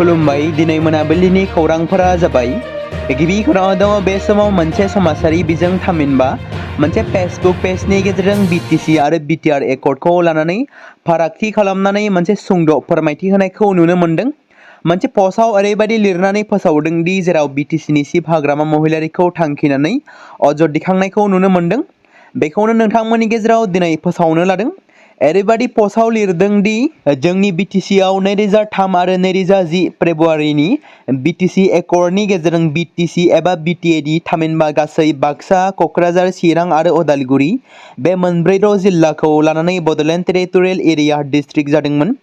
खुलुमबाय दिनै मोनाबिलिनि खौरांफोरा जाबाय गिबि खौराङाव दङ बे समाव मोनसे समाजारि बिजों थामहिनबा मोनसे फेसबुक पेजनि गेजेरजों बिटिसि आरो बिटिआर एकर्डखौ लानानै फारागथि खालामनानै मोनसे सुंद' फोरमायथि होनायखौ नुनो मोन्दों। मोनसे पस्टआव ओरैबायदि लिरनानै फोसावदों दि जेराव बिटिसिनि चिफ हाग्रामा महिलारिखौ थांखिनानै अजद दिखांनायखौ नुनो मोन्दों। बेखौनो नोंथांमोननि गेजेराव दिनै फोसावनो लादों। ओरैबायदि पस्टआव लिरदों दि जोंनि बिटिसिआव 2003 आरो 2010 फेब्रुवारिनि बिटिसि एकर्डनि गेजेरजों बिटिसि एबा बिटिएडि थामहिनबा गासै बाक्सा, क'क्राझार, चिरां आरो उदालगुरि बे मोनब्रैल' जिल्लाखौ लानानै बड'लेण्ड टेरिटरियेल एरिया डिस्ट्रिक्ट जादोंमोन।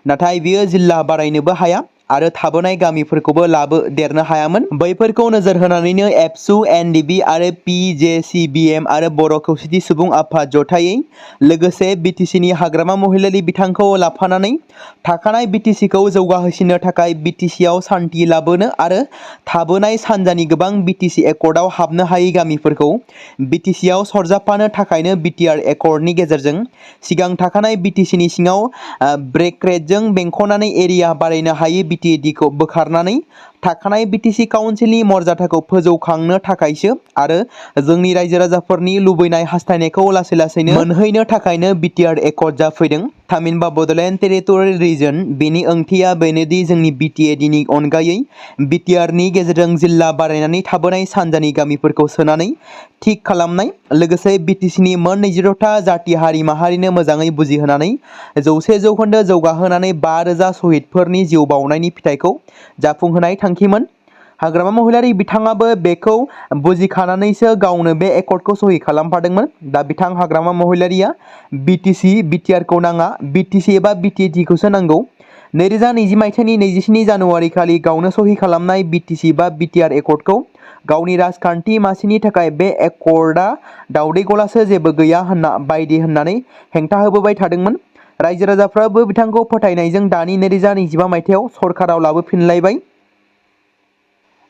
नाथाय बेयो जिल्ला बारायनोबो हाया आरो थाबोनाय गामिफोरखौबो लाबोदेरनो हायामोन। बैफोरखौ नोजोर होनानैनो एबसु, एनडिबि आरो पिजेसिबिएम आरो बर' खौसेथि सुबुं आफाद जथायै लोगोसे बिटिसिनि हाग्रामा महिलारि बिथांखौ लाफानानै थाखानाय बिटिसिखौ जौगाहोसिननो थाखाय बिटिसिआव सान्थि लाबोनो आरो थाबोनाय सानजानि गोबां बिटिसि एकर्डआव हाबनो हायै गामिफोरखौ बिटिसिआव सरजाबफानो थाखायनो बिटिआर एकर्डनि गेजेरजों सिगां थाखानाय बिटिसिनि सिङाव ब्रेकेटजों बेंखनानै एरिया बारायनो हायै बिटिएडिखौ बोखारनानै थाखानाय बिटिसि काउन्सिलनि मर्यादाखौ फोजौखांनो थाखायसो आरो जोंनि रायजो राजाफोरनि लुबैनाय हास्थायनायखौ लासै लासैनो मोनहैनो थाखायनो बिटिआर एकर्ड जाफैदों। थामहिनबा बड'लेण्ड टेरिटरियेल रिजन। बेनि ओंथिया बेनोदि जोंनि बिटिएडिनि अनगायै बिटिआरनि गेजेरजों जिल्ला बारायनानै थाबोनाय सानजानि गामिफोरखौ सोनानै थिक खालामनाय लोगोसे बिटिसिनि मोन 26था जाथि हारि माहारिनो मोजाङै बुजिहोनानै 100% जौगाहोनानै 5000 शहीदफोरनि जिउ बाउनायनि फिथाइखौ जाफुंहोनाय थांखिमोन। हाग्रामा महिलारि बिथाङाबो बेखौ बुजिखानानैसो गावनो बे एकर्डखौ सहि खालामफादोंमोन। दा बिथां हाग्रामा महिलारिया बिटिसि बिटिआरखौ नाङा, बिटिसि एबा बिटिएडिखौसो नांगौ। 2020 मायथाइनि 27 जानुवारि खालि गावनो सहि खालामनाय बिटिसि बा बिटिआर एकर्डखौ गावनि राजखान्थि मासिनि थाखाय बे एकर्डआ दावदै गलासो जेबो गैया बायदि होननानै हेंथा होबोबाय थादोंमोन। रायजो राजाफ्राबो बिथांखौ फोथायनायजों दानि 2025 मायथाइयाव सरकाराव लाबोफिनलायबाय।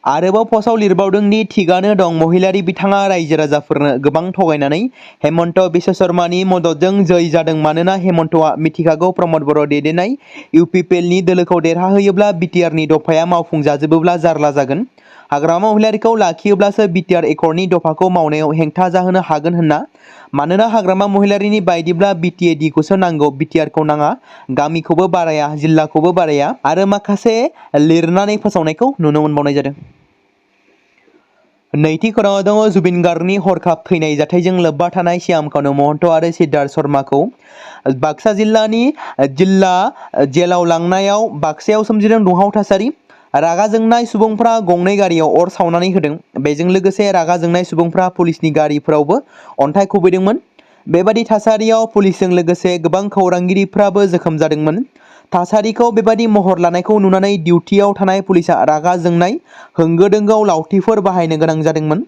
आरोबाव पस्टआव लिरबावदों दि थिगानो दं महिलारि बिथाङा रायजो राजाफोरनो गोबां थगायनानै हेमन्त बिश्व शर्मानि मददजों जै जादों मानोना हेमन्तआ मिथिखागौ प्रमद बर' दैदेननाय इउपिपिएलनि दोलोखौ देरहाहोयोब्ला बिटिआरनि दफाया मावफुंजाजोबोब्ला जारला जागोन। हाग्रामा महिलारिखौ लाखियोब्लासो बिटिआर एकर्डनि दफाखौ मावनायाव हेंथा जाहोनो हागोन होनना। मानोना हाग्रामा महिलारिनि बायदिब्ला बिटिएडिखौसो नांगौ, बिटिआरखौ नाङा, गामिखौबो बाराया, जिल्लाखौबो बाराया आरो माखासे लिरनानै फोसावनायखौ नुनो मोनबावनाय जादों। नैथि खौराङाव दङ जुबिन गार्गनि हरखाब थैनाय जाथायजों लोब्बा थानाय श्याम कानु महन्त आरो सिद्धार्थ शर्माखौ बाक्सा जिल्लानि जिल्ला जेलाव लांनायाव बाक्सायाव सोमजिदों दुंहाव थासारि। रागा जोंनाय सुबुंफ्रा गंनै गारियाव अर सावनानै होदों। बेजों लोगोसे रागा जोंनाय सुबुंफ्रा पुलिसनि गारिफोरावबो अन्थाइ खुबैदोंमोन। बेबादि थासारियाव पुलिसजों लोगोसे गोबां खौरांगिरिफ्राबो जोखोम जादोंमोन। थासारिखौ बेबादि महर लानायखौ नुनानै डिउटियाव थानाय पुलिसा रागा जोंनाय होंगो दोंगोआव लावथिफोर बाहायनो गोनां जादोंमोन।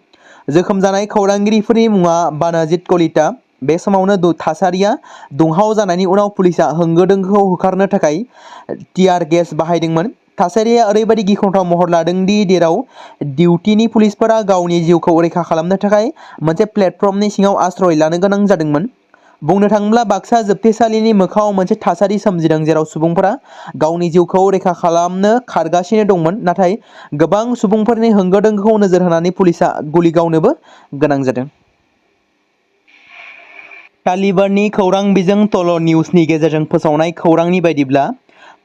जोखोम जानाय खौरांगिरिफोरनि मुङा बानाजित कलिता। बे समावनो थासारिया दुंहाव जानायनि उनाव पुलिसा होंगो दोंगोखौ होखारनो थाखाय टियार गेस बाहायदोंमोन। थासारिया ओरैबायदि गिख्रंथाव महर लादों दि जेराव डिउटिनि पुलिसफोरा गावनि जिउखौ रैखा खालामनो थाखाय मोनसे प्लेटफर्मनि सिङाव आश्रय लानो गोनां जादोंमोन। बुंनो थाङोब्ला बाक्सा जोबथेसालिनि मोखाङाव मोनसे थासारि सोमजिदों जेराव सुबुंफोरा गावनि जिउखौ रैखा खालामनो खारगासिनो दंमोन। नाथाय गोबां सुबुंफोरनि होंगो दोंगोखौ नोजोर होनानै पुलिसा गुलि गावनोबो गोनां जादों। तालिबाननि खौरां बिजों टल निउजनि गेजेरजों फोसावनाय खौरांनि बायदिब्ला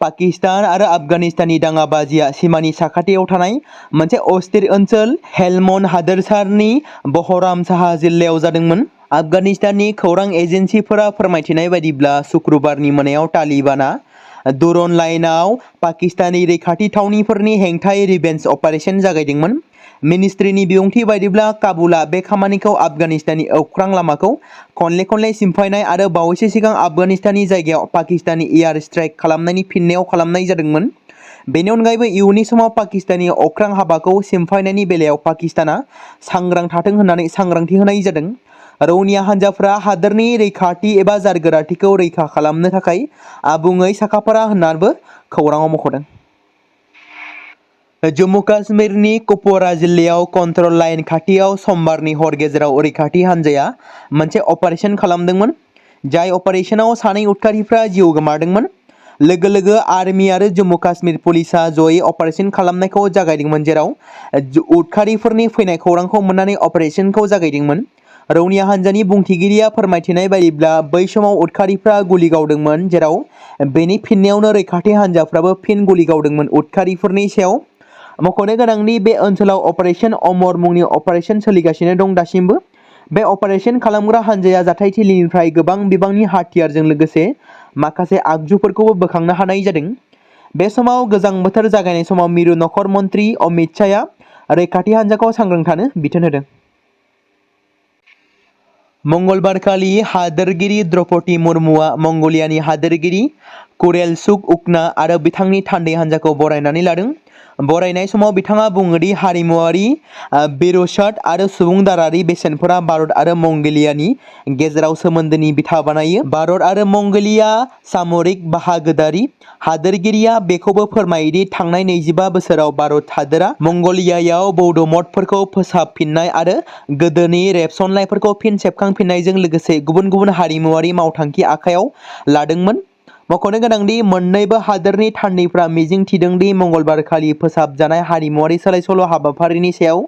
पाकिस्तान आरो आफगानिस्ताननि दाङाबाजिया सिमानि साखाथियाव थानाय मोनसे अस्थिर ओनसोल हेलमन्ड हादोरसानि बहराम साहा जिल्लायाव जादोंमोन। आफगानिस्ताननि खौरां एजेन्सिफोरा फोरमायथिनाय बायदिब्ला शुक्रबारनि मोनायाव तालिबानआ दुरन लाइनआव पाकिस्तानी रैखाथि थावनिफोरनि हेंथायै रिभेन्ज अपारेसन जागायदोंमोन। मिनिस्ट्रिनि बिबुंथि बायदिब्ला काबुलआ बे खामानिखौ आफगानिस्ताननि अख्रां लामाखौ खनले सिमफायनाय आरो बावैसो सिगां आफगानिस्ताननि जायगायाव पाकिस्तानी एयार स्ट्राइक खालामनायनि फिननायाव खालामनाय जादोंमन। बेनि अनगायैबो इयुननि समाव पाकिस्तानी अख्रां हाबाखौ सिमफायनायनि बेलायाव पाकिस्ताना सांग्रां थाथों होननानै सांग्रांथि होनाय जादों। रौनिया हान्जाफोरा हादोरनि रैखाथि एबा जारगोराथिखौ रैखा खालामनो थाखाय आबुङै साखाफारा होननानैबो खौराङाव मख'दों। जम्मु काश्मीरनि कुपवारा जिल्लायाव कन्ट्रल लाइन खाथियाव समबारनि हर गेजेराव रैखाथि हान्जाया मोनसे अपारेसन खालामदोंमोन। जाय अपारेशनाव सानै उदखारिफ्रा जिउ गोमादोंमोन। लोगो लोगो आर्मी आरो जम्मु काश्मीर पुलिसा जयै अपारेशन खालामनायखौ जागायदोंमोन, जेराव उदखारिफोरनि फैनाय खौरांखौ मोननानै अपारेशनखौ जागायदोंमोन। रौनिया हान्जानि बुंथिगिरिया फोरमायथिनाय बायदिब्ला बै समाव उदखारिफ्रा गुलि गावदोंमोन, जेराव बेनि फिननायावनो रैखाथि हान्जाफ्राबो फिन गुलि गावदोंमोन उदखारिफोरनि सायाव। मख'नो गोनांदि बे ओनसोलाव अपारेशन अमर मुंनि अपारेशन सोलिगासिनो दं दासिमबो। बे अपारेशन खालामग्रा हान्जाया जाथायथिलिनिफ्राय गोबां बिबांनि हाथियारजों लोगोसे माखासे आगजुफोरखौबो बोखांनो हानाय जादों। बे समाव गोजां बोथोर जागायनाय समाव मिरु नखर मन्त्रि अमित शाहया रैखाथि हान्जाखौ सांग्रां थानो बिथोन होदों। मंगलबारखालि हादोरगिरि द्रौपदी मुर्मुआ मंगलियानि हादोरगिरि खुरेलसुख उखना आरो बिथांनि थान्दै हान्जाखौ बरायनानै लादों। बरायनाय समाव बिथाङा बुङोदि हारिमुआरि बिरसाद आरो सुबुंदारारि बेसेनफोरा भारत आरो मंगोलियानि गेजेराव सोमोन्दोनि बिथा बानायो। भारत आरो मंगोलिया सामरिक बाहागोदारि। हादोरगिरिया बेखौबो फोरमायोदि थांनाय 25 बोसोराव भारत हादोरा मंगलियायाव बौद्ध मठफोरखौ फोसाबफिननाय आरो गोदोनि रेबसनलाइफोरखौ फिन सेबखांफिननायजों लोगोसे गुबुन गुबुन हारिमुआरि मावथांखि आखायाव लादोंमोन। मख'नो गोनांदि मोन्नैबो हादोरनि थान्दैफ्रा मिजिं थिदोंदि मंगलबारखालि फोसाबजानाय हारिमुआरि सोलायसोल' हाबाफारिनि सायाव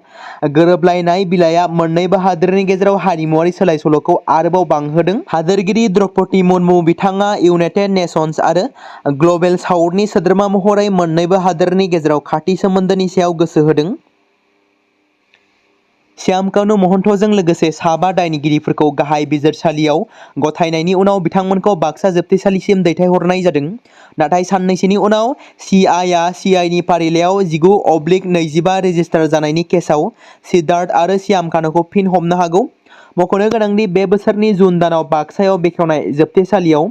गोरोबलायनाय बिलाइया मोन्नैबो हादोरनि गेजेराव हारिमुआरि सोलायसोल'खौ आरोबाव बांहोदों। हादोरगिरि द्रौपदी मुर्मु बिथाङा इउनाइटेड नेशन्स आरो ग्लबेल साउथनि सोद्रोमा महरै मोन्नैबो हादोरनि गेजेराव खाथि सोमोन्दोनि सायाव गोसो होदों। श्यामकानु महन्तजों लोगोसे 7 दायनिगिरिफोरखौ गाहाय बिजिरसालियाव गथायनायनि उनाव बिथांमोनखौ बाक्सा जोबथेसालिसिम दैथायहरनाय जादों। नाथाय साननैसोनि उनाव CIआ CIनि फारिलाइयाव 19/25 रेजिस्टार जानायनि केसआव सिद्धार्थ आरो श्यामकानुखौ फिन हमनो हागौ। मख'नो गोनांदि बे बोसोरनि जुन दानाव बाक्सायाव बेखेवनाय जोबथेसालियाव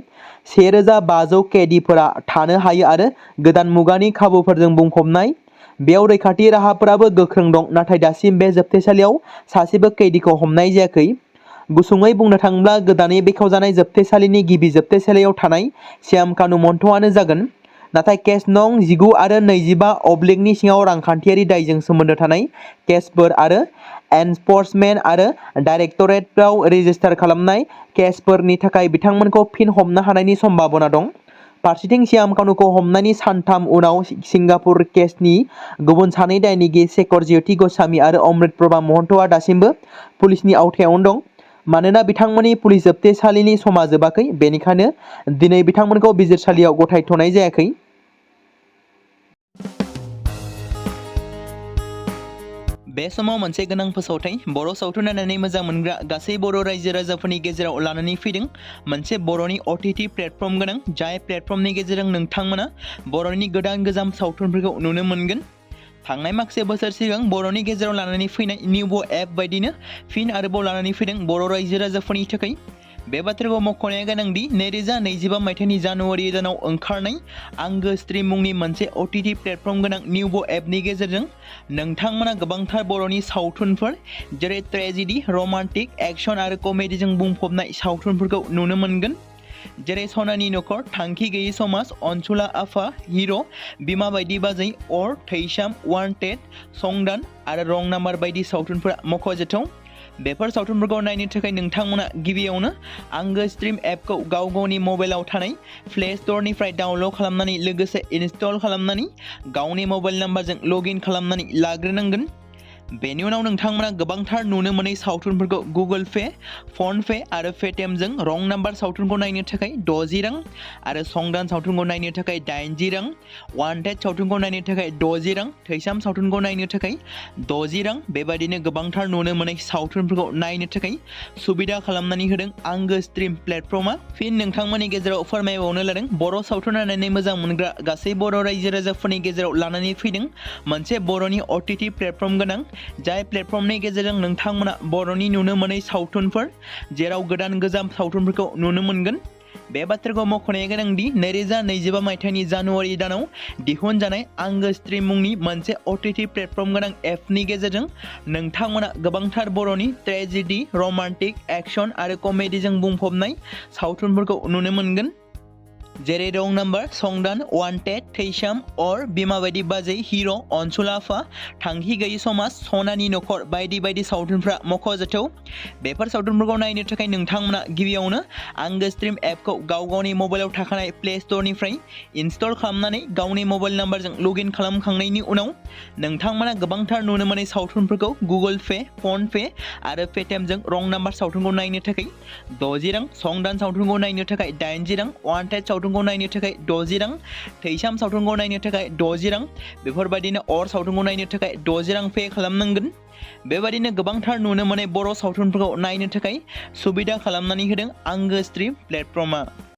1500 कैदिफोरा थानो हायो आरो गोदान मुगानि खाबुफोरजों बुंफबनाय। बेयाव रैखाथि राहाफोराबो गोख्रों दं, नाथाय दासिम बे जोबथेसालियाव सासेबो कैदिखौ हमनाय जायाखै। गुसुङै बुंनो थाङोब्ला गोदानै बेखेवजानाय जोबथेसालिनि गिबि जोबथेसालियाव थानाय श्यामकानु महन्तआनो जागोन। नाथाय केस नं 19 आरो 25/नि सिङाव रांखान्थियारि दायजों सोमोन्दो थानाय केसफोर आरो एनफर्समेन्ट आरो डाइरेक्टरेटआव रेजिस्टार खालामनाय केसफोरनि थाखाय बिथांमोनखौ फिन हमनो हानायनि सम्भाबना दं। फारसेथिं श्यामकानुखौ हमनायनि सानथाम उनाव सिंगापुर केसनि गुबुन 2 दायनिगिरि शेखर ज्योति गस्वामी आरो अमृत प्रभा महन्तआ दासिमबो पुलिसनि आवथायावनो दं। मानोना बिथांमोननि पुलिस जोबथेसालिनि समा जोबाखै, बेनिखायनो दिनै बिथांमोनखौ बिजिरसालियाव गथायथ'नाय जायाखै। बे समाव मोनसे गोनां फोसावथाय बर' सावथुन नायनानै मोजां मोनग्रा गासै बर' रायजो राजाफोरनि गेजेराव लानानै फैदों। मोनसे बर'नि OTT प्लेटफर्म गोनां, जाय प्लेटफर्मनि गेजेरजों नोंथांमोना बर'नि गोदान गोजाम सावथुनफोरखौ नुनो मोनगोन। थांनाय माखासे बोसोर सिगां बर'नि गेजेराव लानानै फैनाय निउबो एप बायदिनो फिन आरोबाव लानानै फैदों बर' रायजो राजाफोरनि थाखाय। बे बाथ्राखौ मख'नाया गोनांदि 2025 मायथाइनि जानुवारि दानाव ओंखारनाय आंगो स्ट्रिम मुंनि मोनसे OTT प्लेटफर्म गोनां निउबो एपनि गेजेरजों नोंथांमोना गोबांथार बर'नि सावथुनफोर जेरै ट्रेजेडि, रमान्टिक, एक्शन आरो कमेडिजों बुंफबनाय सावथुनफोरखौ नुनो मोनगोन। जेरै सनानि नखर, थांखि गैयै समाज, अनसुला आफा, हिर', बिमा बायदि बाजै, अर, थैसाम, वान्टेड, संदान आरो रं नाम्बार बायदि सावथुनफोरा मख'जाथाव। बेफोर सावथुनफोरखौ नायनो थाखाय नोंथांमोना गिबियावनो आंगो स्ट्रिम एपखौ गाव गावनि मबाइलाव थानाय प्ले स्ट'रनिफ्राय डाउनल'ड खालामनानै लोगोसे इनस्टल खालामनानै गावनि मबाइल नाम्बारजों लगइन खालामनानै लाग्रोनांगोन। बेनि उनाव नोंथांमोना गोबांथार नुनो मोनै सावथुनफोरखौ गुगोल पे, फन पे आरो पेटिएमजों रं नाम्बार सावथुनखौ नायनो थाखाय 60 रां आरो संदान सावथुनखौ नायनो थाखाय 80 रां, वान्टेड सावथुनखौ नायनो थाखाय 60 रां, थैसाम सावथुनखौ नायनो थाखाय 60 रां बेबायदिनो गोबांथार नुनो मोनै सावथुनफोरखौ नायनो थाखाय सुबिदा खालामनानै होदों आंगो स्ट्रिम प्लेटफर्मआ। फिन नोंथांमोननि गेजेराव फोरमायबावनो लादों बर' सावथुन नायनानै मोजां मोनग्रा गासै बर' रायजो राजाफोरनि गेजेराव लानानै फैदों मोनसे बर'नि OTT प्लेटफर्म गोनां, जाय प्लेटफर्मनि गेजेरजों नोंथांमोना बर'नि नुनो मोनै सावथुनफोर जेराव गोदान गोजाम सावथुनफोरखौ नुनो मोनगोन। बे बाथ्राखौ मख'नाया गोनांदि 2025 मायथाइनि जानुवारि दानाव दिहुनजानाय आंगो स्ट्रिम मुंनि मोनसे OTT प्लेटफर्म गोनां एपनि गेजेरजों नोंथांमोना गोबांथार बर'नि ट्रेजेडि, रमान्टिक, एक्शन आरो कमेडिजों बुंफबनाय सावथुनफोरखौ नुनो मोनगोन। जेरै रं नाम्बार, संदान, वान्टेड, थैसाम, अर, बिमा बायदि बाजै, हिर', अनसुलाफा, थांखि गैयि समाज, सनानि नखर बायदि बायदि सावथुनफ्रा मख'जाथाव। बेफोर सावथुनफोरखौ नायनो थाखाय नोंथांमोना गिबियावनो आंगो स्ट्रिम एपखौ गावनि मबाइलाव थाखानाय प्ले स्ट'रनिफ्राय इनस्टल खालामनानै गावनि मबाइल नाम्बारजों लगइन खालामखांनायनि उनाव नोंथांमोना गोबांथार नुनो मोनै सावथुनफोरखौ गुगोल पे, फन पे आरो पेटिएमजों रं नाम्बार सावथुनखौ नायनो थाखाय 60 रां, संदान सावथुनखौ नायनो थाखाय 80 रां, वान्टेड सावथुनखौ नायनो थाखाय 60 रां, थैसाम सावथुनखौ नायनो थाखाय 60 रां, बेफोरबायदिनो अर सावथुनखौ नायनो थाखाय 60 रां पे खालामनांगोन। बेबायदिनो गोबांथार नुनो मोनै बर' सावथुनफोरखौ नायनो थाखाय सुबिदा खालामनानै होदों आंगो स्ट्रिम प्लेटफर्मआ।